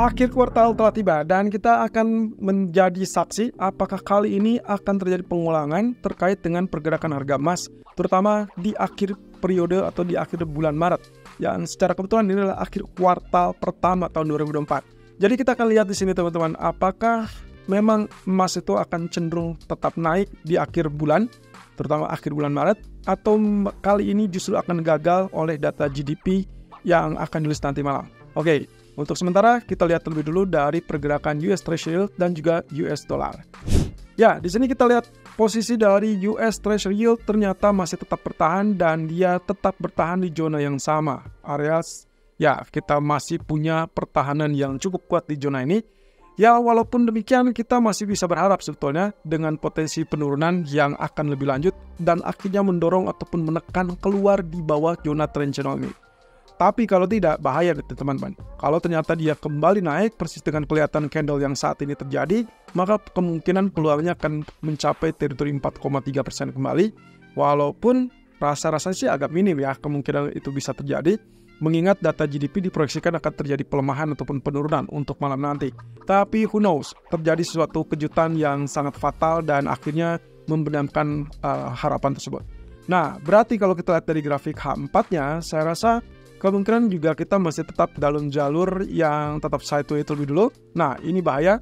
Akhir kuartal telah tiba dan kita akan menjadi saksi apakah kali ini akan terjadi pengulangan terkait dengan pergerakan harga emas, terutama di akhir periode atau di akhir bulan Maret, yang secara kebetulan ini adalah akhir kuartal pertama tahun 2024. Jadi kita akan lihat di sini teman-teman, apakah memang emas itu akan cenderung tetap naik di akhir bulan, terutama akhir bulan Maret, atau kali ini justru akan gagal oleh data GDP yang akan dirilis nanti malam. Oke. Untuk sementara, kita lihat terlebih dulu dari pergerakan US Treasury Yield dan juga US Dollar. Ya, di sini kita lihat posisi dari US Treasury Yield ternyata masih tetap bertahan dan dia tetap bertahan di zona yang sama. Areas, ya kita masih punya pertahanan yang cukup kuat di zona ini. Ya, walaupun demikian kita masih bisa berharap sebetulnya dengan potensi penurunan yang akan lebih lanjut dan akhirnya mendorong ataupun menekan keluar di bawah zona trend channel ini. Tapi kalau tidak, bahaya teman-teman. Kalau ternyata dia kembali naik persis dengan kelihatan candle yang saat ini terjadi, maka kemungkinan peluangnya akan mencapai teritori 4,3% kembali. Walaupun rasa-rasanya sih agak minim ya kemungkinan itu bisa terjadi, mengingat data GDP diproyeksikan akan terjadi pelemahan ataupun penurunan untuk malam nanti. Tapi who knows, terjadi sesuatu kejutan yang sangat fatal dan akhirnya membenamkan harapan tersebut. Nah, berarti kalau kita lihat dari grafik H4-nya, saya rasa kemungkinan juga kita masih tetap dalam jalur yang tetap sideways terlebih dulu. Nah, ini bahaya.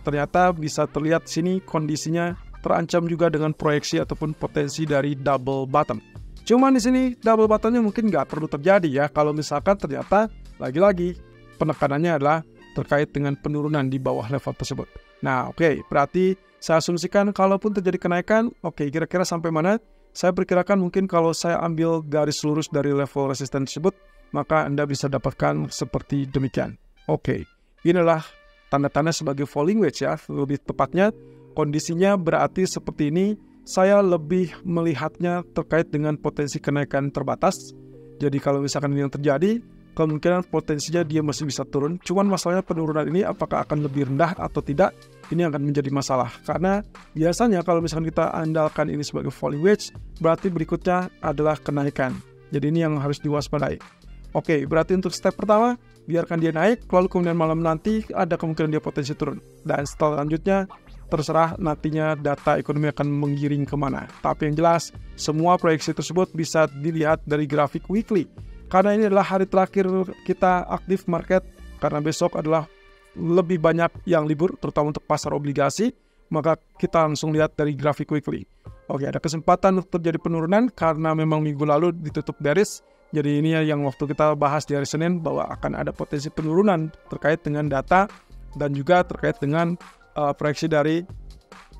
Ternyata bisa terlihat sini kondisinya terancam juga dengan proyeksi ataupun potensi dari double bottom. Cuman di sini double bottomnya mungkin nggak perlu terjadi ya. Kalau misalkan ternyata lagi-lagi penekanannya adalah terkait dengan penurunan di bawah level tersebut. Nah, oke. Berarti saya asumsikan kalaupun terjadi kenaikan, oke, kira-kira sampai mana? Saya perkirakan mungkin kalau saya ambil garis lurus dari level resisten tersebut, maka Anda bisa dapatkan seperti demikian. Oke, inilah tanda-tanda sebagai falling wedge ya. Lebih tepatnya, kondisinya berarti seperti ini. Saya lebih melihatnya terkait dengan potensi kenaikan terbatas. Jadi kalau misalkan ini yang terjadi, kemungkinan potensinya dia masih bisa turun. Cuman masalahnya penurunan ini apakah akan lebih rendah atau tidak, ini akan menjadi masalah. Karena biasanya kalau misalkan kita andalkan ini sebagai falling wedge, berarti berikutnya adalah kenaikan. Jadi ini yang harus diwaspadai. Oke, berarti untuk step pertama, biarkan dia naik, lalu kemudian malam nanti ada kemungkinan dia potensi turun. Dan setelah lanjutnya, terserah nantinya data ekonomi akan menggiring kemana. Tapi yang jelas, semua proyeksi tersebut bisa dilihat dari grafik weekly. Karena ini adalah hari terakhir kita aktif market, karena besok adalah lebih banyak yang libur, terutama untuk pasar obligasi, maka kita langsung lihat dari grafik weekly. Oke, ada kesempatan untuk terjadi penurunan karena memang minggu lalu ditutup bearish. Jadi ini yang waktu kita bahas di hari Senin bahwa akan ada potensi penurunan terkait dengan data dan juga terkait dengan proyeksi dari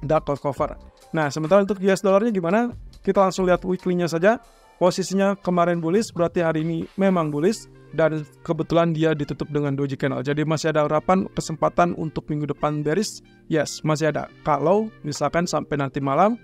dark cloud cover. Nah, sementara untuk US dollarnya gimana? Kita langsung lihat weekly-nya saja. Posisinya kemarin bullish, berarti hari ini memang bullish dan kebetulan dia ditutup dengan doji candle. Jadi masih ada harapan kesempatan untuk minggu depan bearish? Yes, masih ada. Kalau misalkan sampai nanti malam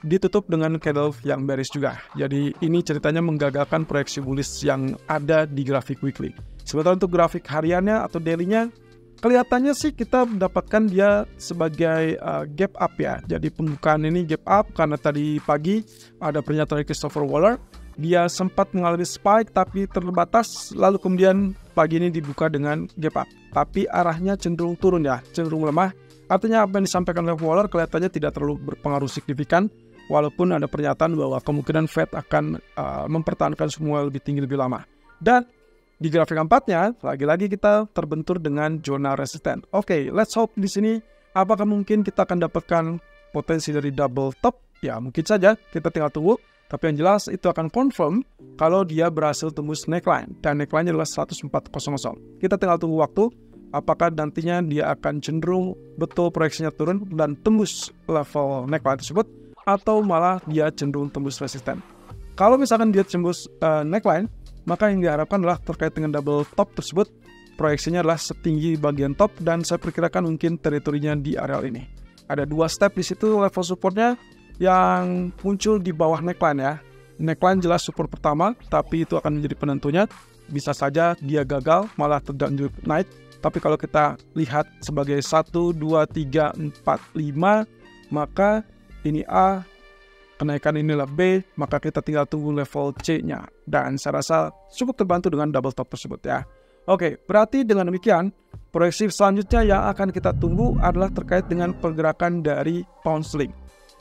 ditutup dengan candle yang bearish juga. Jadi ini ceritanya menggagalkan proyeksi bullish yang ada di grafik weekly. Sementara untuk grafik hariannya atau daily-nya, kelihatannya sih kita mendapatkan dia sebagai gap up ya. Jadi pembukaan ini gap up karena tadi pagi ada pernyataan dari Christopher Waller. Dia sempat mengalami spike tapi terbatas, lalu kemudian pagi ini dibuka dengan gap up. Tapi arahnya cenderung turun ya, cenderung lemah. Artinya apa yang disampaikan oleh Waller kelihatannya tidak terlalu berpengaruh signifikan. Walaupun ada pernyataan bahwa kemungkinan Fed akan mempertahankan semua lebih tinggi lebih lama. Dan di grafik keempatnya, lagi-lagi kita terbentur dengan zona resisten. Oke, let's hope di sini apakah mungkin kita akan dapatkan potensi dari double top? Ya, mungkin saja, kita tinggal tunggu. Tapi yang jelas itu akan confirm kalau dia berhasil tembus neckline. Dan neckline-nya adalah 104.00. Kita tinggal tunggu waktu. Apakah nantinya dia akan cenderung betul proyeksinya turun dan tembus level neckline tersebut, atau malah dia cenderung tembus resisten. Kalau misalkan dia tembus neckline, maka yang diharapkan adalah terkait dengan double top tersebut, proyeksinya adalah setinggi bagian top dan saya perkirakan mungkin teritorinya di area ini. Ada dua step di situ level supportnya yang muncul di bawah neckline ya. Neckline jelas support pertama, tapi itu akan menjadi penentunya. Bisa saja dia gagal, malah terlanjut naik. Tapi kalau kita lihat sebagai 1, 2, 3, 4, 5, maka ini A, kenaikan inilah B, maka kita tinggal tunggu level C-nya. Dan saya rasa cukup terbantu dengan double top tersebut ya. Oke, berarti dengan demikian, proyeksi selanjutnya yang akan kita tunggu adalah terkait dengan pergerakan dari pound sterling.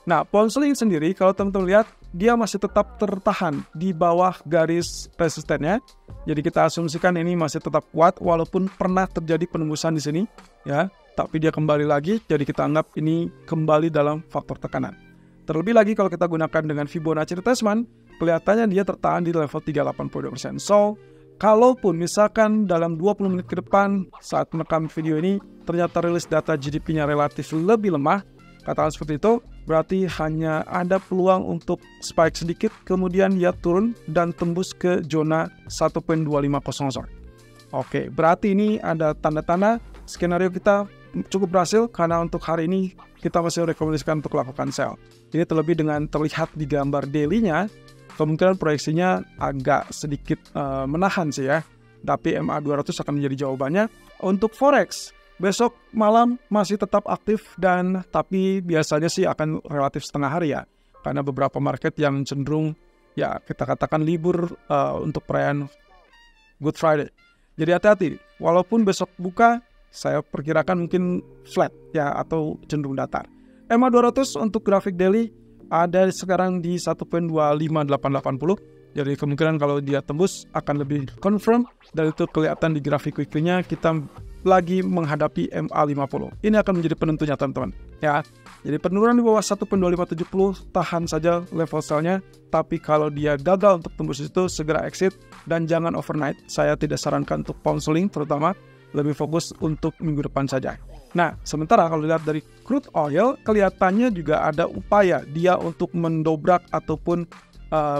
Nah, pound sterling sendiri kalau teman-teman lihat, dia masih tetap tertahan di bawah garis resistennya. Jadi kita asumsikan ini masih tetap kuat walaupun pernah terjadi penembusan di sini, ya. Tapi dia kembali lagi, jadi kita anggap ini kembali dalam faktor tekanan. Terlebih lagi kalau kita gunakan dengan Fibonacci retracement, kelihatannya dia tertahan di level 382%. So, kalaupun misalkan dalam 20 menit ke depan saat merekam video ini ternyata rilis data GDP-nya relatif lebih lemah, katakan seperti itu, berarti hanya ada peluang untuk spike sedikit, kemudian dia turun dan tembus ke zona 1.2500. Oke, berarti ini ada tanda-tanda skenario kita cukup berhasil, karena untuk hari ini kita masih rekomendasikan untuk lakukan sell. Ini terlebih dengan terlihat di gambar daily-nya, kemungkinan proyeksinya agak sedikit menahan sih ya. Tapi MA200 akan menjadi jawabannya. Untuk Forex, besok malam masih tetap aktif tapi biasanya sih akan relatif setengah hari ya. Karena beberapa market yang cenderung ya kita katakan libur untuk perayaan Good Friday. Jadi hati-hati, walaupun besok buka, saya perkirakan mungkin flat ya atau cenderung datar. MA200 untuk grafik daily ada sekarang di 1.25880. Jadi kemungkinan kalau dia tembus akan lebih confirm, dan itu kelihatan di grafik weekly-nya kita lagi menghadapi MA50. Ini akan menjadi penentunya teman-teman ya. Jadi penurunan di bawah 1.2570 tahan saja level sell-nya, tapi kalau dia gagal untuk tembus itu segera exit dan jangan overnight. Saya tidak sarankan untuk pound sterling terutama, lebih fokus untuk minggu depan saja. Nah, sementara kalau dilihat dari crude oil, kelihatannya juga ada upaya dia untuk mendobrak ataupun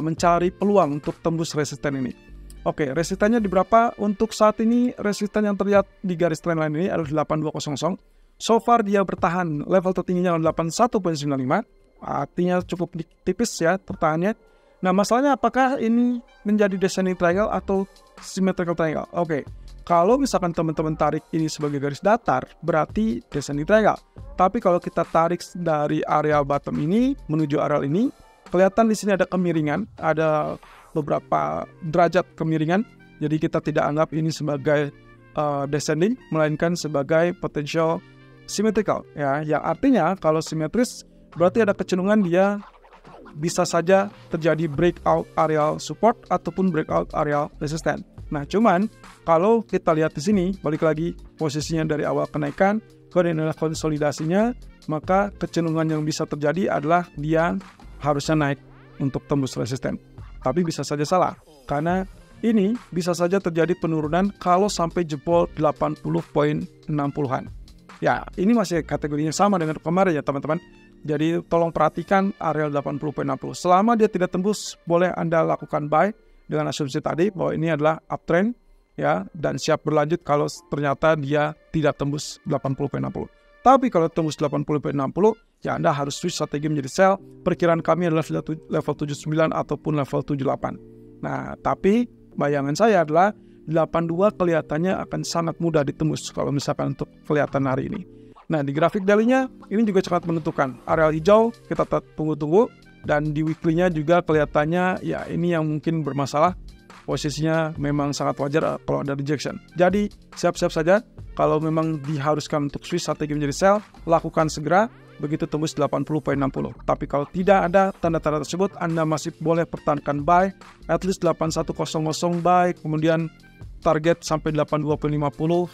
mencari peluang untuk tembus resisten ini. Oke, resistennya di berapa? Untuk saat ini, resisten yang terlihat di garis trendline ini adalah 8200. So far dia bertahan, level tertingginya adalah 81.95, artinya cukup tipis ya tertahannya. Nah, masalahnya apakah ini menjadi descending triangle atau symmetrical triangle? Oke. Kalau misalkan teman-teman tarik ini sebagai garis datar, berarti descending triangle. Tapi kalau kita tarik dari area bottom ini menuju area ini, kelihatan di sini ada kemiringan, ada beberapa derajat kemiringan. Jadi kita tidak anggap ini sebagai descending, melainkan sebagai potential symmetrical. Ya, yang artinya kalau simetris, berarti ada kecenderungan dia bisa saja terjadi breakout area support ataupun breakout area resistance. Nah, cuman kalau kita lihat di sini, balik lagi posisinya dari awal kenaikan ke adalah konsolidasinya, maka kecenderungan yang bisa terjadi adalah dia harusnya naik untuk tembus resisten. Tapi bisa saja salah, karena ini bisa saja terjadi penurunan kalau sampai jebol 80.60-an. Ya, ini masih kategorinya sama dengan kemarin ya teman-teman. Jadi tolong perhatikan area 80.60. Selama dia tidak tembus, boleh Anda lakukan buy dengan asumsi tadi bahwa ini adalah uptrend ya, dan siap berlanjut kalau ternyata dia tidak tembus 80.60. Tapi kalau tembus 80.60, ya Anda harus switch strategi menjadi sell. Perkiraan kami adalah level 79 ataupun level 78. Nah, tapi bayangan saya adalah 82 kelihatannya akan sangat mudah ditembus kalau misalkan untuk kelihatan hari ini. Nah, di grafik daily-nya ini juga sangat menentukan. Area hijau kita tunggu-tunggu, dan di weekly-nya juga kelihatannya ya ini yang mungkin bermasalah. Posisinya memang sangat wajar kalau ada rejection. Jadi siap-siap saja kalau memang diharuskan untuk switch strategi menjadi sell, lakukan segera begitu tembus 80.60. Tapi kalau tidak ada tanda-tanda tersebut, Anda masih boleh pertahankan buy at least 8100 buy, kemudian target sampai 82.50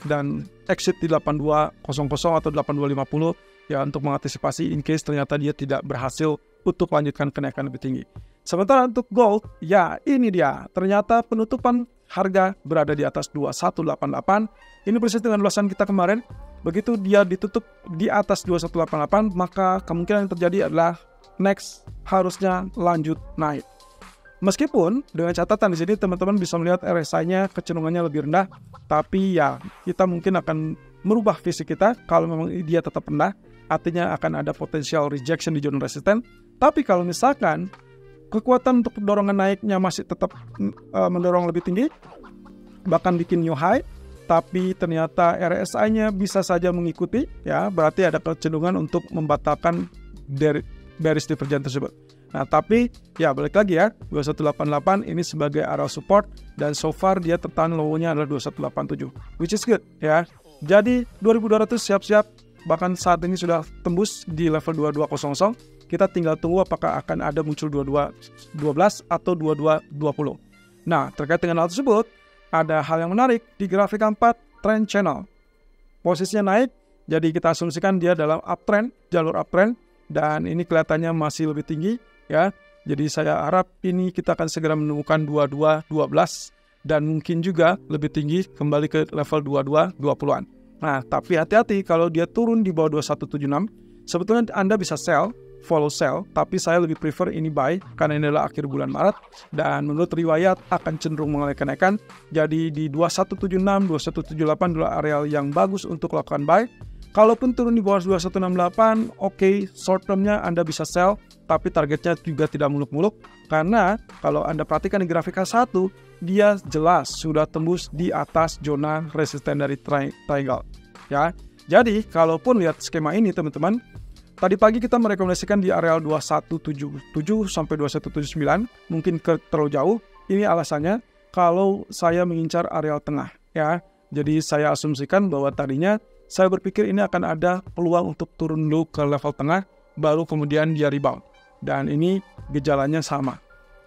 dan exit di 8200 atau 8250 ya, untuk mengantisipasi in case ternyata dia tidak berhasil untuk lanjutkan kenaikan lebih tinggi. Sementara untuk gold, ya ini dia, ternyata penutupan harga berada di atas 2188. Ini persis dengan ulasan kita kemarin. Begitu dia ditutup di atas 2188, maka kemungkinan yang terjadi adalah next harusnya lanjut naik. Meskipun dengan catatan di sini teman-teman bisa melihat RSI-nya kecenderungannya lebih rendah, tapi ya kita mungkin akan merubah visi kita kalau memang dia tetap rendah, artinya akan ada potensial rejection di zona resisten. Tapi kalau misalkan kekuatan untuk dorongan naiknya masih tetap mendorong lebih tinggi, bahkan bikin new high, tapi ternyata RSI-nya bisa saja mengikuti, ya berarti ada kecenderungan untuk membatalkan bearish divergence tersebut. Nah, tapi ya balik lagi ya, 2188 ini sebagai area support dan so far dia tertahan low-nya adalah 2187, which is good ya. Jadi 2200 siap-siap, bahkan saat ini sudah tembus di level 2200. Kita tinggal tunggu apakah akan ada muncul 2212 atau 2220. Nah, terkait dengan hal tersebut, ada hal yang menarik di grafik 4 trend channel. Posisinya naik, jadi kita asumsikan dia dalam uptrend, jalur uptrend, dan ini kelihatannya masih lebih tinggi ya. Jadi saya harap ini kita akan segera menemukan 2212 dan mungkin juga lebih tinggi kembali ke level 2220-an. Nah, tapi hati-hati kalau dia turun di bawah 2176, sebetulnya Anda bisa sell, follow sell, tapi saya lebih prefer ini buy karena ini adalah akhir bulan Maret dan menurut riwayat akan cenderung mengalami kenaikan. Jadi di 2176, 2178 adalah area yang bagus untuk lakukan buy. Kalaupun turun di bawah 2168, oke, short termnya Anda bisa sell, tapi targetnya juga tidak muluk-muluk karena kalau Anda perhatikan di grafik H1, dia jelas sudah tembus di atas zona resisten dari triangle ya. Jadi kalaupun lihat skema ini teman-teman, tadi pagi kita merekomendasikan di area 2177 sampai 2179, mungkin terlalu jauh. Ini alasannya kalau saya mengincar area tengah ya. Jadi saya asumsikan bahwa tadinya saya berpikir ini akan ada peluang untuk turun dulu ke level tengah, baru kemudian dia rebound. Dan ini gejalanya sama.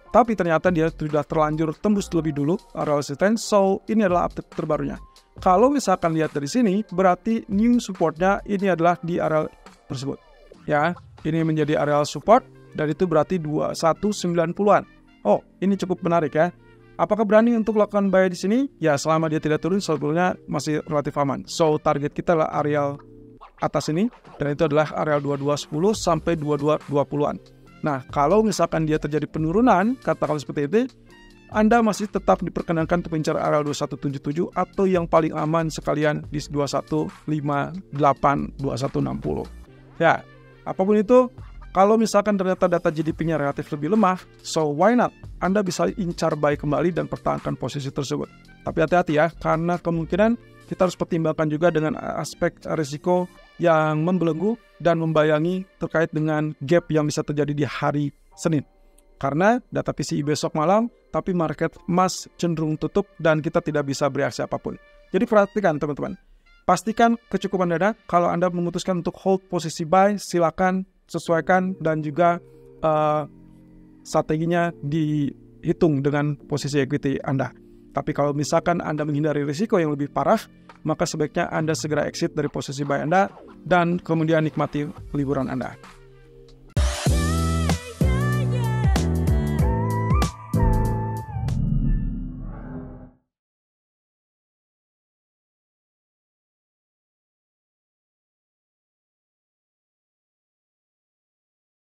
Tapi ternyata dia sudah terlanjur tembus lebih dulu area resistance, so ini adalah update terbarunya. Kalau misalkan lihat dari sini, berarti new supportnya ini adalah di area tersebut. Ya, ini menjadi area support dan itu berarti 2190-an. Oh, ini cukup menarik ya. Apakah berani untuk lakukan buy di sini? Ya, selama dia tidak turun sebetulnya masih relatif aman. So, target kita adalah area atas ini dan itu adalah area 2210 sampai 2220-an. Nah, kalau misalkan dia terjadi penurunan, katakanlah seperti itu, Anda masih tetap diperkenankan untuk mencari area 2177 atau yang paling aman sekalian di 2158, 2160. Ya, apapun itu, kalau misalkan ternyata data GDP-nya relatif lebih lemah, so why not? Anda bisa incar buy kembali dan pertahankan posisi tersebut. Tapi hati-hati ya, karena kemungkinan kita harus pertimbangkan juga dengan aspek risiko yang membelenggu dan membayangi terkait dengan gap yang bisa terjadi di hari Senin. Karena data PCE besok malam, tapi market emas cenderung tutup dan kita tidak bisa bereaksi apapun. Jadi perhatikan teman-teman. Pastikan kecukupan dana. Kalau Anda memutuskan untuk hold posisi buy, silakan sesuaikan dan juga strateginya dihitung dengan posisi equity Anda. Tapi kalau misalkan Anda menghindari risiko yang lebih parah, maka sebaiknya Anda segera exit dari posisi buy Anda dan kemudian nikmati liburan Anda.